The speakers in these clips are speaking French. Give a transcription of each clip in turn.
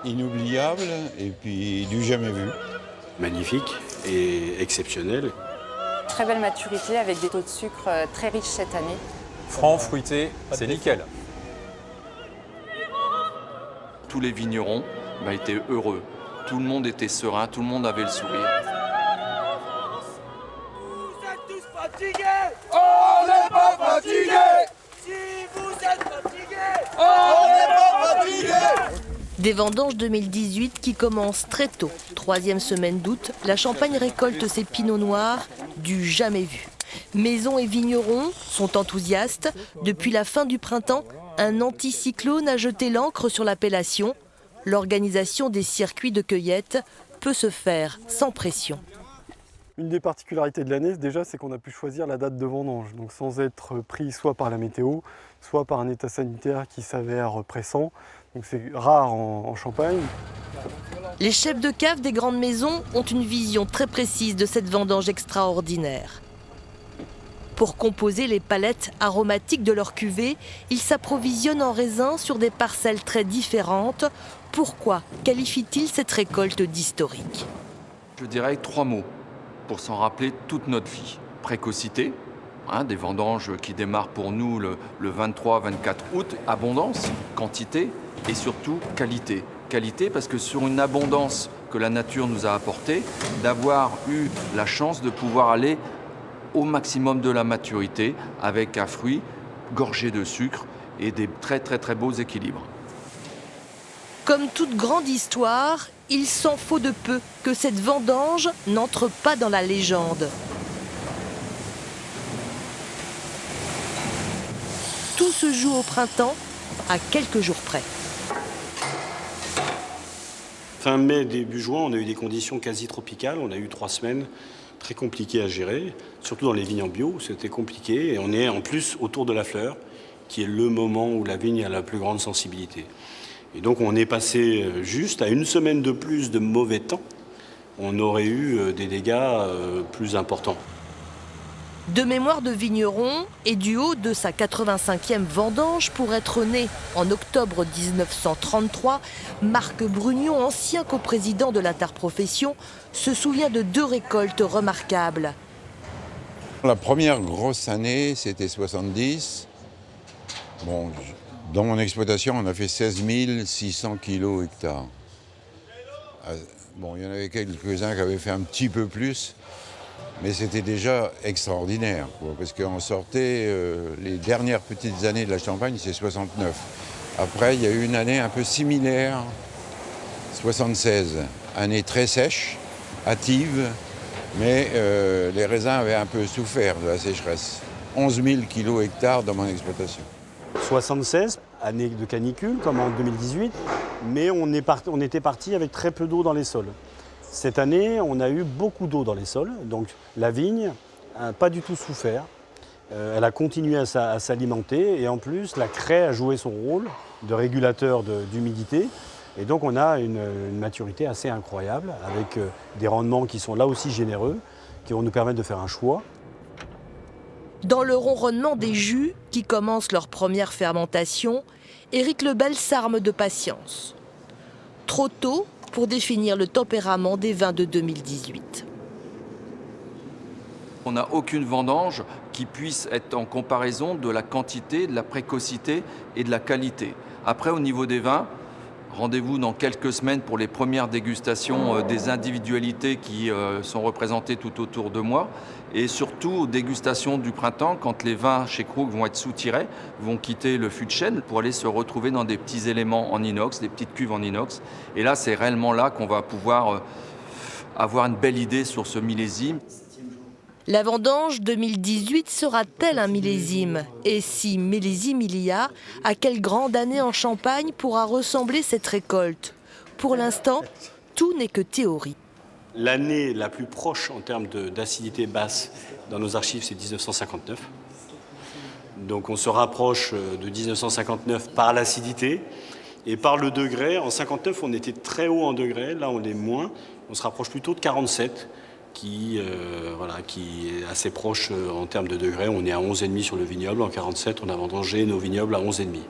inoubliable et puis du jamais vu. Magnifique et exceptionnel. Très belle maturité avec des taux de sucre très riches cette année. Franc, fruité, c'est nickel. Tous les vignerons étaient heureux. Tout le monde était serein, tout le monde avait le sourire. Vous êtes tous fatigués! On n'est pas fatigués! Si vous êtes fatigués! On n'est pas fatigués! Des vendanges 2018 qui commencent très tôt. 3e semaine d'août, la Champagne récolte ses pinots noirs du jamais vu. Maisons et vignerons sont enthousiastes. Depuis la fin du printemps, un anticyclone a jeté l'encre sur l'appellation. L'organisation des circuits de cueillette peut se faire sans pression. Une des particularités de l'année, déjà, c'est qu'on a pu choisir la date de vendange, donc sans être pris soit par la météo, soit par un état sanitaire qui s'avère pressant. Donc c'est rare en Champagne. Les chefs de cave des grandes maisons ont une vision très précise de cette vendange extraordinaire. Pour composer les palettes aromatiques de leur cuvée, ils s'approvisionnent en raisin sur des parcelles très différentes. Pourquoi qualifie-t-il cette récolte d'historique? Je dirais 3 mots pour s'en rappeler toute notre vie. Précocité, des vendanges qui démarrent pour nous le 23-24 août. Abondance, quantité et surtout qualité. Qualité parce que sur une abondance que la nature nous a apportée, d'avoir eu la chance de pouvoir aller au maximum de la maturité avec un fruit gorgé de sucre et des très très très beaux équilibres. Comme toute grande histoire, il s'en faut de peu que cette vendange n'entre pas dans la légende. Tout se joue au printemps, à quelques jours près. Fin mai, début juin, on a eu des conditions quasi tropicales. On a eu 3 semaines très compliquées à gérer, surtout dans les vignes en bio, c'était compliqué. Et on est en plus autour de la fleur, qui est le moment où la vigne a la plus grande sensibilité. Et donc on est passé juste à 1 semaine de plus de mauvais temps. On aurait eu des dégâts plus importants. De mémoire de vigneron et du haut de sa 85e vendange pour être né en octobre 1933, Marc Brugnon, ancien coprésident de l'interprofession, se souvient de 2 récoltes remarquables. La première grosse année, c'était 70. Bon, dans mon exploitation, on a fait 16 600 kilos hectares. Bon, il y en avait quelques-uns qui avaient fait un petit peu plus. Mais c'était déjà extraordinaire, parce qu'on sortait, les dernières petites années de la Champagne, c'est 69. Après, il y a eu une année un peu similaire, 76. Année très sèche, hâtive, mais les raisins avaient un peu souffert de la sécheresse. 11 000 kilos hectares dans mon exploitation. 76, année de canicule, comme en 2018, mais on était parti avec très peu d'eau dans les sols. Cette année, on a eu beaucoup d'eau dans les sols, donc la vigne n'a pas du tout souffert. Elle a continué à s'alimenter et en plus, la craie a joué son rôle de régulateur d'humidité. Et donc, on a une maturité assez incroyable avec des rendements qui sont là aussi généreux, qui vont nous permettre de faire un choix. Dans le ronronnement des jus qui commencent leur première fermentation, Éric Lebel s'arme de patience. Trop tôt pour définir le tempérament des vins de 2018. On n'a aucune vendange qui puisse être en comparaison de la quantité, de la précocité et de la qualité. Après, au niveau des vins, rendez-vous dans quelques semaines pour les premières dégustations des individualités qui sont représentées tout autour de moi. Et surtout aux dégustations du printemps, quand les vins chez Krug vont être soutirés, vont quitter le fût de chêne pour aller se retrouver dans des petits éléments en inox, des petites cuves en inox. Et là, c'est réellement là qu'on va pouvoir avoir une belle idée sur ce millésime. La vendange 2018 sera-t-elle un millésime? Et si millésime il y a, à quelle grande année en Champagne pourra ressembler cette récolte? Pour l'instant, tout n'est que théorie. L'année la plus proche en termes d'acidité basse dans nos archives, c'est 1959. Donc on se rapproche de 1959 par l'acidité et par le degré. En 59, on était très haut en degré, là on est moins. On se rapproche plutôt de 47, qui est assez proche en termes de degrés. On est à 11,5 sur le vignoble. En 47, on a vendangé nos vignobles à 11,5.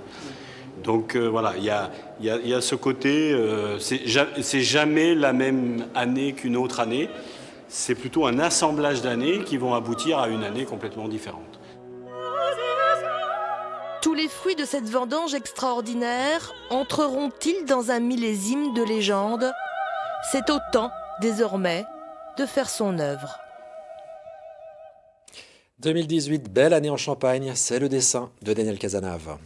Donc voilà, il y a ce côté, c'est jamais la même année qu'une autre année, c'est plutôt un assemblage d'années qui vont aboutir à une année complètement différente. Tous les fruits de cette vendange extraordinaire entreront-ils dans un millésime de légende? C'est au temps, désormais, de faire son œuvre. 2018, belle année en Champagne, c'est le dessin de Daniel Cazenave.